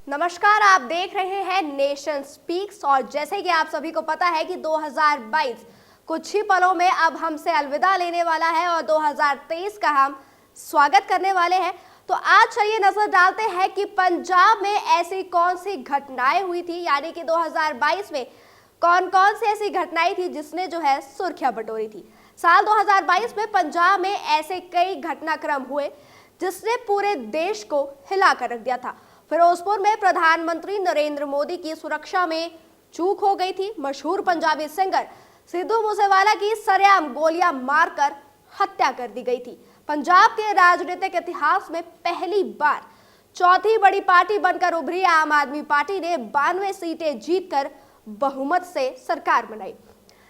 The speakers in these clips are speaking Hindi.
नमस्कार, आप देख रहे हैं नेशन स्पीक्स। और जैसे कि आप सभी को पता है कि 2022 कुछ ही पलों में अब हमसे अलविदा लेने वाला है और 2023 का हम स्वागत करने वाले हैं। तो आज चलिए नजर डालते हैं कि पंजाब में ऐसी कौन सी घटनाएं हुई थी, यानी कि 2022 में कौन कौन सी ऐसी घटनाएं थी जिसने जो है सुर्खियां बटोरी थी। साल 2022 में पंजाब में ऐसे कई घटनाक्रम हुए जिसने पूरे देश को हिला कर रख दिया था। फिरोजपुर में प्रधानमंत्री नरेंद्र मोदी की सुरक्षा में चूक हो गई थी। मशहूर पंजाबी सिंगर सिद्धू मूसेवाला की सरेआम गोलियां मारकर हत्या कर दी गई थी। पंजाब के राजनीतिक इतिहास में पहली बार चौथी बड़ी पार्टी बनकर उभरी आम आदमी पार्टी ने 92 सीटें जीतकर बहुमत से सरकार बनाई।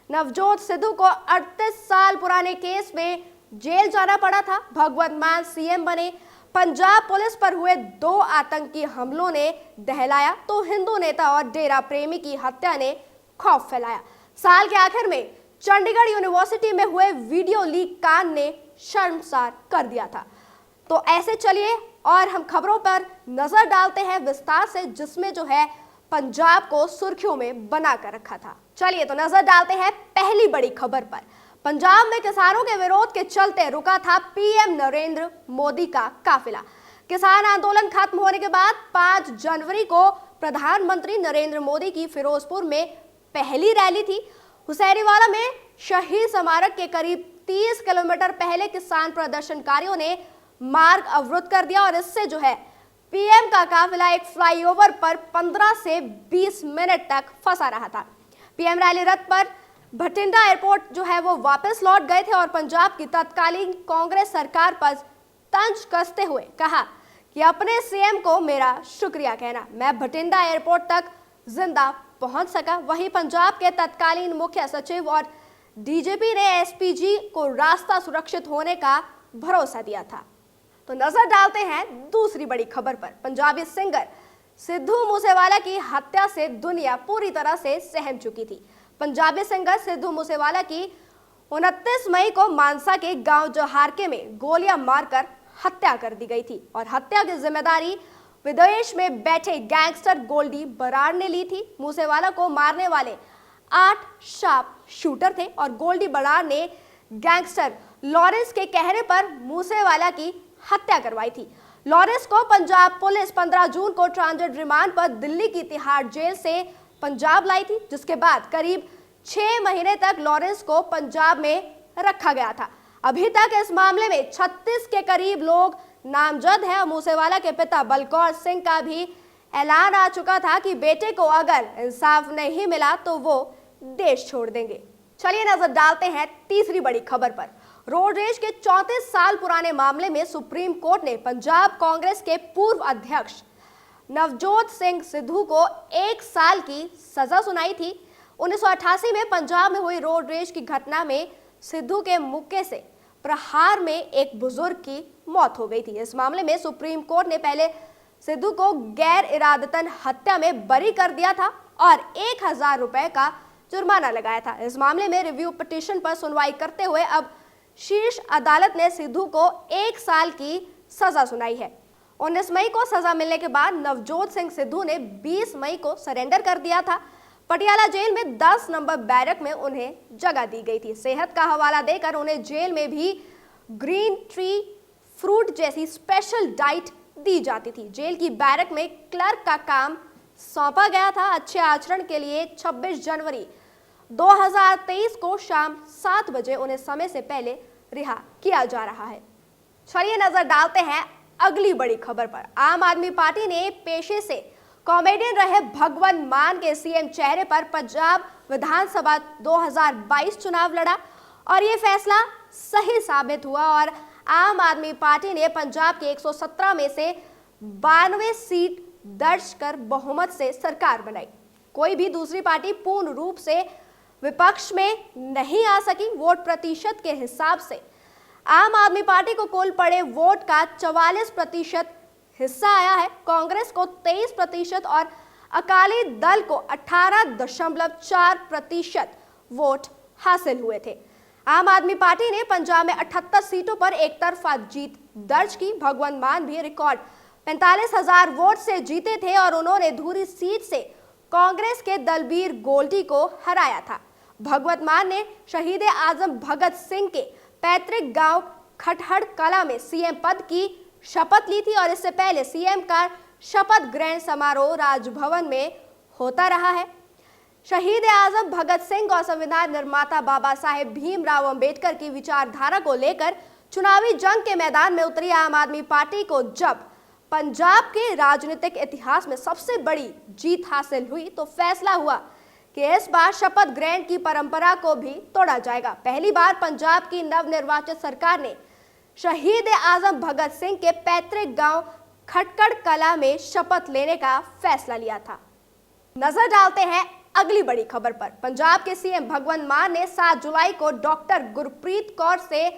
नवजोत सिद्धू को 38 साल पुराने केस में जेल जाना पड़ा था। भगवंत मान सीएम बने। पंजाब पुलिस पर हुए 2 आतंकी हमलों ने दहलाया तो हिंदू नेता और डेरा प्रेमी की हत्या ने खौफ फैलाया। साल के आखिर में चंडीगढ़ यूनिवर्सिटी में हुए वीडियो लीक कांड ने शर्मसार कर दिया था। तो ऐसे चलिए और हम खबरों पर नजर डालते हैं विस्तार से, जिसमें जो है पंजाब को सुर्खियों में बना कर रखा था। चलिए तो नजर डालते हैं पहली बड़ी खबर पर। पंजाब में किसानों के विरोध के चलते रुका था पीएम नरेंद्र मोदी का काफिला। किसान आंदोलन खत्म होने के बाद 5 जनवरी को प्रधानमंत्री नरेंद्र मोदी की फिरोजपुर में पहली रैली थी। हुसैनीवाला में शहीद स्मारक के करीब 30 किलोमीटर पहले किसान प्रदर्शनकारियों ने मार्ग अवरुद्ध कर दिया और इससे जो है पीएम का काफिला एक फ्लाईओवर पर 15 से 20 मिनट तक फंसा रहा था। पीएम रैली रथ पर भटिंडा एयरपोर्ट जो है वो वापस लौट गए थे और पंजाब की तत्कालीन कांग्रेस सरकार पर तंज कसते हुए कहा कि अपने सीएम को मेरा शुक्रिया कहना, मैं भटिंडा एयरपोर्ट तक जिंदा पहुंच सका। वहीं पंजाब के तत्कालीन मुख्य सचिव और डीजीपी ने एसपीजी को रास्ता सुरक्षित होने का भरोसा दिया था। तो नजर डालते हैं दूसरी बड़ी खबर पर। पंजाबी सिंगर सिद्धू मूसेवाला की हत्या से दुनिया पूरी तरह से सहम चुकी थी। पंजाबी सिंगर सिद्धू मूसेवाला की 29 मई को मानसा के गांव जोहारके में गोलियां मारकर हत्या कर दी गई थी और हत्या की जिम्मेदारी विदेश में बैठे गैंगस्टर गोल्डी बराड़ ने ली थी। मूसेवाला को मारने वाले 8 शार्प शूटर थे और गोल्डी बराड़ ने गैंगस्टर लॉरेंस के कहने पर मूसेवाला की हत्या करवाई थी। लॉरेंस को पंजाब पुलिस 15 जून को ट्रांजिट रिमांड पर दिल्ली की तिहाड़ जेल से पंजाब लाई थी, जिसके बाद करीब 6 महीने तक लॉरेंस को पंजाब में रखा गया था। अभी तक इस मामले में 36 के करीब लोग नामजद हैं। मूसेवाला के पिता बलकौर सिंह का भी ऐलान आ चुका था कि बेटे को अगर इंसाफ नहीं मिला तो वो देश छोड़ देंगे। चलिए नजर डालते हैं तीसरी बड़ी खबर पर। रोड रेज के 34 साल पुराने मामले में सुप्रीम कोर्ट ने पंजाब कांग्रेस के पूर्व अध्यक्ष नवजोत सिंह सिद्धू को 1 साल की सजा सुनाई थी। 1988 में पंजाब में हुई रोड रेज की घटना में सिद्धू के मुक्के से प्रहार में एक बुजुर्ग की मौत हो गई थी। इस मामले में सुप्रीम कोर्ट ने पहले सिद्धू को गैर इरादतन हत्या में बरी कर दिया था और 1000 रुपए का जुर्माना लगाया था। इस मामले में रिव्यू पिटीशन पर सुनवाई करते हुए अब शीर्ष अदालत ने सिद्धू को 1 साल की सजा सुनाई है। 19 मई को सजा मिलने के बाद नवजोत सिंह सिद्धू ने 20 मई को सरेंडर कर दिया था। पटियाला जेल में 10 नंबर बैरक में उन्हें जगह दी गई थी। सेहत का हवाला देकर उन्हें जेल में भी ग्रीन टी फ्रूट जैसी स्पेशल डाइट दी जाती थी। जेल की बैरक में क्लर्क का काम सौंपा गया था। अच्छे आचरण के लिए 26 जनवरी 2023 को शाम 7 बजे उन्हें समय से पहले रिहा किया जा रहा है। चलिए नजर डालते हैं अगली बड़ी खबर पर। आम आदमी पार्टी ने पेशे से कॉमेडियन रहे भगवंत मान के सीएम चेहरे पर पंजाब विधानसभा 2022 चुनाव लड़ा और ये फैसला सही साबित हुआ और आम आदमी पार्टी ने पंजाब के 117 में से 92 सीट दर्ज कर बहुमत से सरकार बनाई। कोई भी दूसरी पार्टी पूर्ण रूप से विपक्ष में नहीं आ सकी। वोट प्रतिशत के हिसाब से आम आदमी पार्टी को कुल पड़े वोट का 44% हिस्सा आया है। कांग्रेस को 23% और अकाली दल को 18.4% वोट हासिल हुए थे। आम आदमी पार्टी ने पंजाब में 78 सीटों पर एक तरफा जीत दर्ज की। भगवंत मान भी रिकॉर्ड 45,000 वोट से जीते थे और उन्होंने धुरी सीट से कांग्रेस के दलबीर गोल्डी को हराया था। भगवत मान ने शहीद आजम भगत सिंह के पैतृक गांव खटहड़ कला में सीएम पद की शपथ ली थी और इससे पहले सीएम का शपथ ग्रहण समारोह राजभवन में होता रहा है। शहीद आजम भगत सिंह और संविधान निर्माता बाबा साहेब भीमराव अंबेडकर की विचारधारा को लेकर चुनावी जंग के मैदान में उतरी आम आदमी पार्टी को जब पंजाब के राजनीतिक इतिहास में सबसे बड़ी जीत हासिल हुई तो फैसला हुआ कि इस बार शपथ ग्रहण की परंपरा को भी तोड़ा जाएगा। पहली बार पंजाब की नवनिर्वाचित सरकार ने शहीद आजम भगत सिंह के पैतृक गांव खटकड़ कला में शपथ लेने का फैसला लिया था। नजर डालते हैं अगली बड़ी खबर पर। पंजाब के सीएम भगवंत मान ने 7 जुलाई को डॉक्टर गुरप्रीत कौर से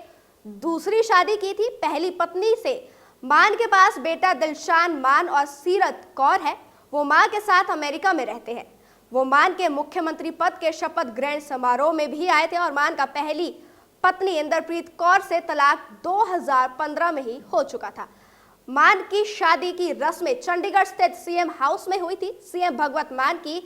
दूसरी शादी की थी। पहली पत्नी से मान के पास बेटा दिलशान मान और सीरत कौर है। वो मां के साथ अमेरिका में रहते हैं। वो मान के मुख्यमंत्री पद के शपथ ग्रहण समारोह में भी आए थे और मान का पहली पत्नी इंद्रप्रीत कौर से तलाक 2015 में ही हो चुका था। मान की शादी की रस्में चंडीगढ़ स्थित सीएम हाउस में हुई थी। सीएम भगवत मान की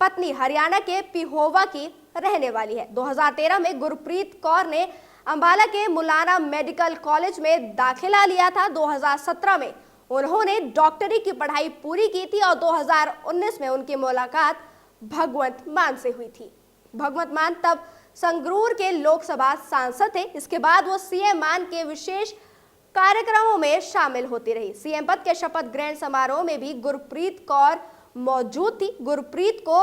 पत्नी हरियाणा के पिहोवा की रहने वाली है। 2013 में गुरप्रीत कौर ने अंबाला के मुलाना मेडिकल कॉलेज में दाखिला लिया था। 2017 में उन्होंने डॉक्टरी की पढ़ाई पूरी की थी और 2019 में उनकी मुलाकात भगवंत मान से हुई थी। भगवंत मान तब संगरूर के लोकसभा सांसद थे। इसके बाद वो सीएम मान के विशेष कार्यक्रमों में शामिल होती रही। सीएम पद के शपथ ग्रहण समारोह में भी गुरप्रीत कौर मौजूद थी। गुरप्रीत को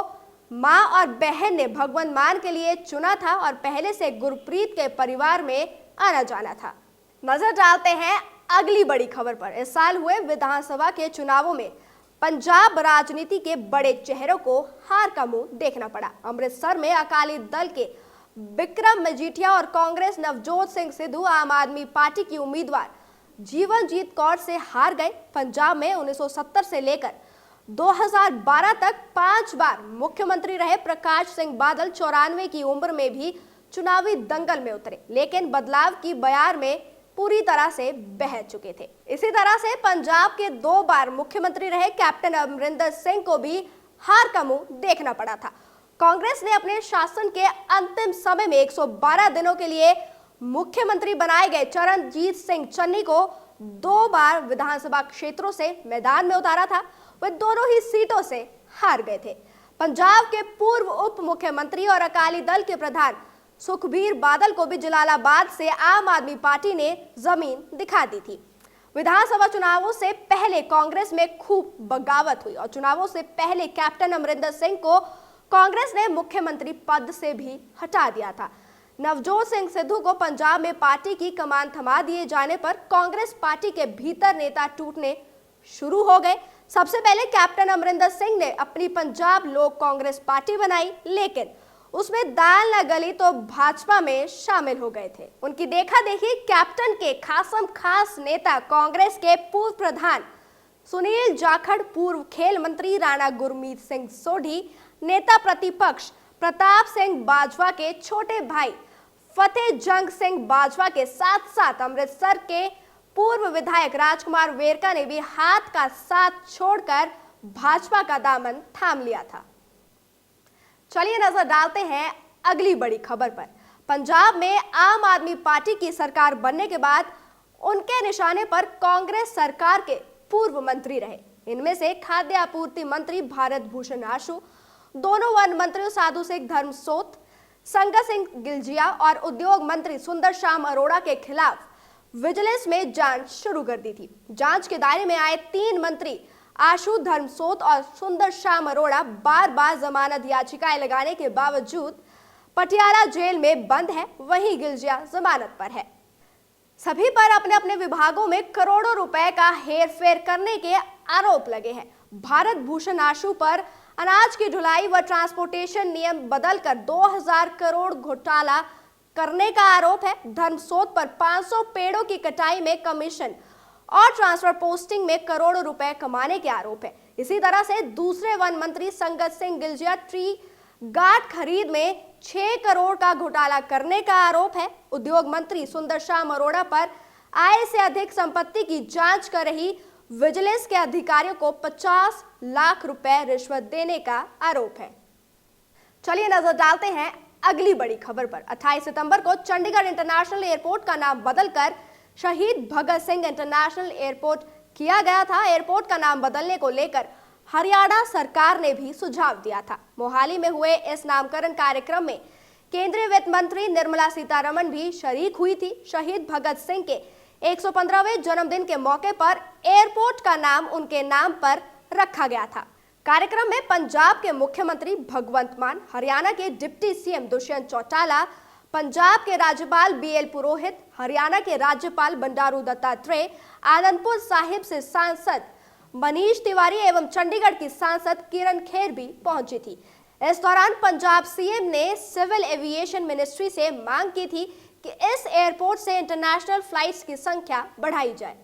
मां और बहन ने भगवंत मान के लिए चुना था और पहले से गुरप्रीत के परिवार में आना जाना था। नजर डालते हैं अगली बड़ी खबर पर। इस साल हुए विधानसभा के चुनावों में पंजाब राजनीति के बड़े चेहरों को हार का मुंह देखना पड़ा। अमृतसर में अकाली दल के बिक्रम मजीठिया और कांग्रेस नवजोत सिंह सिद्धू आम आदमी पार्टी की उम्मीदवार जीवनजीत कौर से हार गए। पंजाब में 1970 से लेकर 2012 तक 5 बार मुख्यमंत्री रहे प्रकाश सिंह बादल 94 की उम्र में भी चुनावी दंगल में उतरे, लेकिन बदलाव की बयार में पूरी तरह से बह चुके थे। इसी तरह से पंजाब के 2 बार मुख्यमंत्री रहे कैप्टन अमरिंदर सिंह को भी हार का मुंह देखना पड़ा था। कांग्रेस ने अपने शासन के अंतिम समय में 112 दिनों के लिए मुख्यमंत्री बनाए गए चरणजीत सिंह चन्नी को 2 बार विधानसभा क्षेत्रों से मैदान में उतारा था। वे दोनों ही सीटों से हार गए थे। पंजाब के पूर्व उप मुख्यमंत्री और अकाली दल के प्रधान सुखबीर बादल को भी जलालाबाद से आम आदमी पार्टी ने जमीन दिखा दी थी। विधानसभा चुनावों से पहले कांग्रेस में खूब बगावत हुई और चुनावों से पहले कैप्टन अमरिंदर सिंह को कांग्रेस ने मुख्यमंत्री पद से भी हटा दिया था। नवजोत सिंह सिद्धू को पंजाब में पार्टी की कमान थमा दिए जाने पर कांग्रेस पार्टी के भीतर नेता टूटने शुरू हो गए। सबसे पहले कैप्टन अमरिंदर सिंह ने अपनी पंजाब लोक कांग्रेस पार्टी बनाई, लेकिन उसमें दाल न गली तो भाजपा में शामिल हो गए थे। उनकी देखा देखी कैप्टन के खासम खास नेता कांग्रेस के पूर्व प्रधान सुनील जाखड़, पूर्व खेल मंत्री राणा गुरमीत सिंह सोढ़ी, नेता प्रतिपक्ष प्रताप सिंह बाजवा के छोटे भाई फतेह जंग सिंह बाजवा के साथ साथ अमृतसर के पूर्व विधायक राजकुमार वेरका ने भी हाथ का साथ छोड़कर भाजपा का दामन थाम लिया था। चलिए नजर डालते हैं अगली बड़ी खबर पर। पंजाब में आम आदमी पार्टी की सरकार बनने के बाद उनके निशाने पर कांग्रेस सरकार के पूर्व मंत्री रहे। इनमें से खाद्य आपूर्ति मंत्री भारत भूषण आशु, दोनों वन मंत्री साधु सिंह धर्मसोत, संगा सिंह गिलजिया और उद्योग मंत्री सुंदर श्याम अरोड़ा के खिलाफ विजिलेंस में जांच शुरू कर दी थी। जांच के दायरे में आए 3 मंत्री आशु, धर्मसोत और सुंदर श्याम अरोड़ा बार बार जमानत याचिकाएं लगाने के बावजूद पटियाला जेल में बंद है। वहीं गिलजिया जमानत पर है। सभी पर अपने अपने विभागों में करोड़ों रुपए का हेरफेर करने के आरोप लगे हैं। भारत भूषण आशु पर अनाज की ढुलाई व ट्रांसपोर्टेशन नियम बदलकर 2000 करोड़ घोटाला करने का आरोप है। धर्मसोत पर 500 पेड़ों की कटाई में कमीशन और ट्रांसफर पोस्टिंग में करोड़ों रुपए कमाने के आरोप है। इसी तरह से दूसरे वन मंत्री संगत सिंह गिलजिया ट्री गार्ड खरीद में 6 करोड़ का घोटाला करने का आरोप है। उद्योग मंत्री सुंदर श्याम अरोड़ा पर आय से अधिक संपत्ति की जांच कर रही विजिलेंस के अधिकारियों को 50 लाख रुपए रिश्वत देने का आरोप है। चलिए नजर डालते हैं अगली बड़ी खबर पर। 28 सितंबर को चंडीगढ़ इंटरनेशनल एयरपोर्ट का नाम बदलकर शहीद भगत सिंह इंटरनेशनल एयरपोर्ट किया गया था। एयरपोर्ट का नाम बदलने को लेकर हरियाणा सरकार ने भी सुझाव दिया था। मोहाली में हुए इस नामकरण कार्यक्रम में केंद्रीय वित्त मंत्री निर्मला सीतारमण भी शरीक हुई थी। शहीद भगत सिंह के 115वें जन्मदिन के मौके पर एयरपोर्ट का नाम उनके नाम पर रखा गया था। कार्यक्रम में पंजाब के मुख्यमंत्री भगवंत मान, हरियाणा के डिप्टी सीएम दुष्यंत चौटाला, पंजाब के राज्यपाल बीएल पुरोहित, हरियाणा के राज्यपाल बंडारू दत्तात्रेय, आनंदपुर साहिब से सांसद मनीष तिवारी एवं चंडीगढ़ की सांसद किरण खेर भी पहुंची थी। इस दौरान पंजाब सीएम ने सिविल एविएशन मिनिस्ट्री से मांग की थी कि इस एयरपोर्ट से इंटरनेशनल फ्लाइट्स की संख्या बढ़ाई जाए।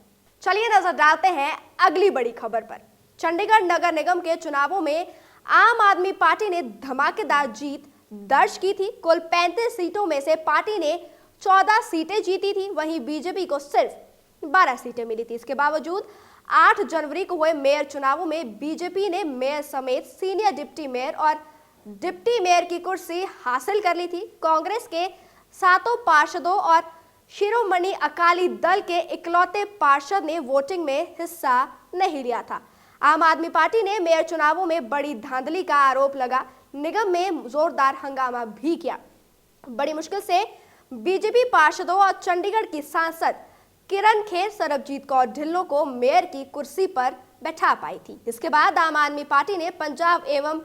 चलिए नजर डालते हैं अगली बड़ी खबर पर। चंडीगढ़ नगर निगम के चुनावों में आम आदमी पार्टी ने धमाकेदार जीत दर्ज की थी। कुल 35 सीटों में से पार्टी ने 14 सीटें जीती थी, वहीं बीजेपी को सिर्फ 12 सीटें मिली थी। इसके बावजूद 8 जनवरी को हुए मेयर चुनावों में बीजेपी ने मेयर समेत सीनियर डिप्टी मेयर और डिप्टी मेयर की कुर्सी हासिल कर ली थी। कांग्रेस के 7 पार्षदों और शिरोमणि अकाली दल के इकलौते पार्षद ने वोटिंग में हिस्सा नहीं लिया था। आम आदमी पार्टी ने मेयर चुनावों में बड़ी धांधली का आरोप लगा निगम में जोरदार हंगामा भी किया। बड़ी मुश्किल से बीजेपी पार्षदों और चंडीगढ़ की सांसद किरण खेर सरबजीत कौर ढिल्लों को मेयर की कुर्सी पर बैठा पाई थी। इसके बाद आम आदमी पार्टी ने पंजाब एवं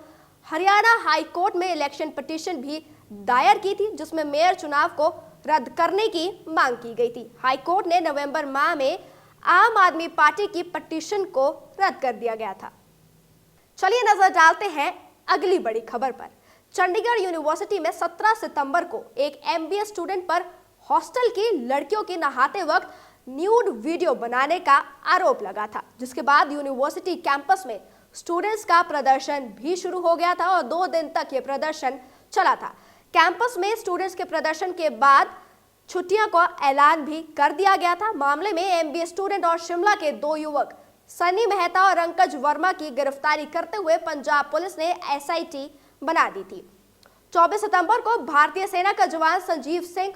हरियाणा हाई कोर्ट में इलेक्शन पिटीशन भी दायर की थी, जिसमें मेयर चुनाव को रद्द करने की मांग की गई थी। हाई कोर्ट ने नवंबर माह में आम आदमी पार्टी की पिटीशन को रद्द कर दिया गया था। चलिए नजर डालते हैं अगली बड़ी खबर पर। चंडीगढ़ यूनिवर्सिटी में 17 सितंबर को एक एमबीए स्टूडेंट पर हॉस्टल की लड़कियों के नहाते वक्त न्यूड वीडियो बनाने का आरोप लगा था, जिसके बाद यूनिवर्सिटी कैंपस में स्टूडेंट्स का प्रदर्शन भी शुरू हो गया था और 2 दिन तक ये प्रदर्शन चला था। कैंपस में स्टूडेंट्स के प्रदर्शन के बाद छुट्टियों का ऐलान भी कर दिया गया था। मामले में एमबीए स्टूडेंट और शिमला के 2 युवक सनी मेहता और अंकज वर्मा की गिरफ्तारी करते हुए पंजाब पुलिस ने एसआईटी बना दी थी। 24 सितंबर को भारतीय सेना का जवान संजीव सिंह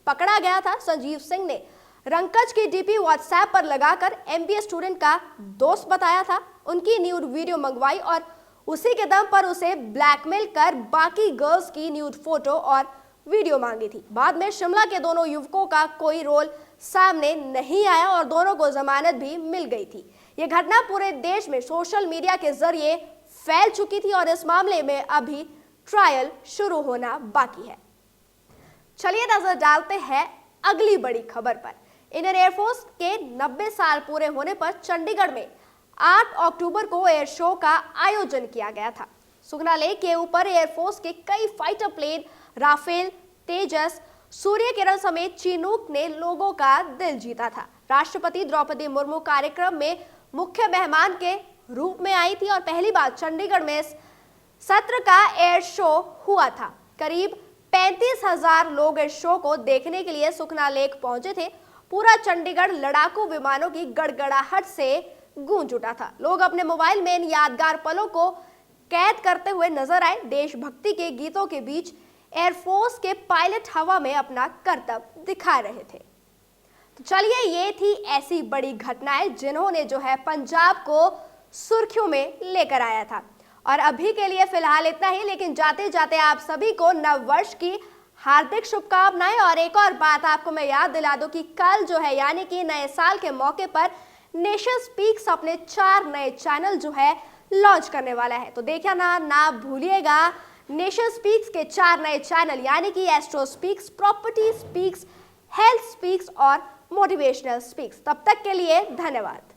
पकड़ा गया था। संजीव सिंह ने रंकज की डीपी व्हाट्सएप पर लगाकर एमबीए स्टूडेंट का दोस्त बताया था, उनकी न्यूड वीडियो मंगवाई और उसी के दम पर उसे ब्लैकमेल कर बाकी गर्ल्स की न्यूड फोटो और वीडियो मांगी थी। बाद में शिमला के दोनों युवकों का कोई रोल सामने नहीं आया और दोनों को जमानत भी मिल गई थी। यह घटना पूरे देश में सोशल मीडिया के जरिए फैल चुकी थी और इस मामले में अभी ट्रायल शुरू होना बाकी है। चलिए नजर डालते हैं अगली बड़ी खबर पर। इंडियन एयरफोर्स के 90 साल पूरे होने पर चंडीगढ़ में 8 अक्टूबर को एयर शो का आयोजन किया गया था। सुखना लेक के ऊपर एयरफोर्स के कई फाइटर प्लेन, राफेल, तेजस, सूर्य किरण समेत चिनूक ने लोगों का दिल जीता था। राष्ट्रपति द्रौपदी मुर्मू कार्यक्रम में मुख्य मेहमान के रूप में आई थी और पहली बार चंडीगढ़ में इस सत्र का एयर शो हुआ था। करीब 35,000 लोग इस शो को देखने के लिए सुखना लेक पहुंचे थे। पूरा चंडीगढ़ लड़ाकू विमानों की गड़गड़ाहट से गूंज उठा था। लोग अपने मोबाइल में इन यादगार पलों को कैद करते हुए नजर आए। देशभक्ति के गीतों के बीच एयरफोर्स के पायलट हवा में अपना करतब दिखा रहे थे। तो चलिए, ये थी ऐसी बड़ी घटनाएं जिन्होंने जो है पंजाब को सुर्खियों में लेकर आया था। और अभी के लिए फिलहाल इतना ही, लेकिन जाते जाते आप सभी को नव वर्ष की हार्दिक शुभकामनाएं। और एक और बात आपको मैं याद दिला दूं कि कल जो है यानी कि नए साल के मौके पर नेशन स्पीक्स अपने 4 नए चैनल जो है लॉन्च करने वाला है। तो देखिए ना भूलिएगा नेशन स्पीक्स के 4 नए चैनल यानी कि astro speaks, property speaks, health speaks और मोटिवेशनल स्पीक्स। तब तक के लिए धन्यवाद।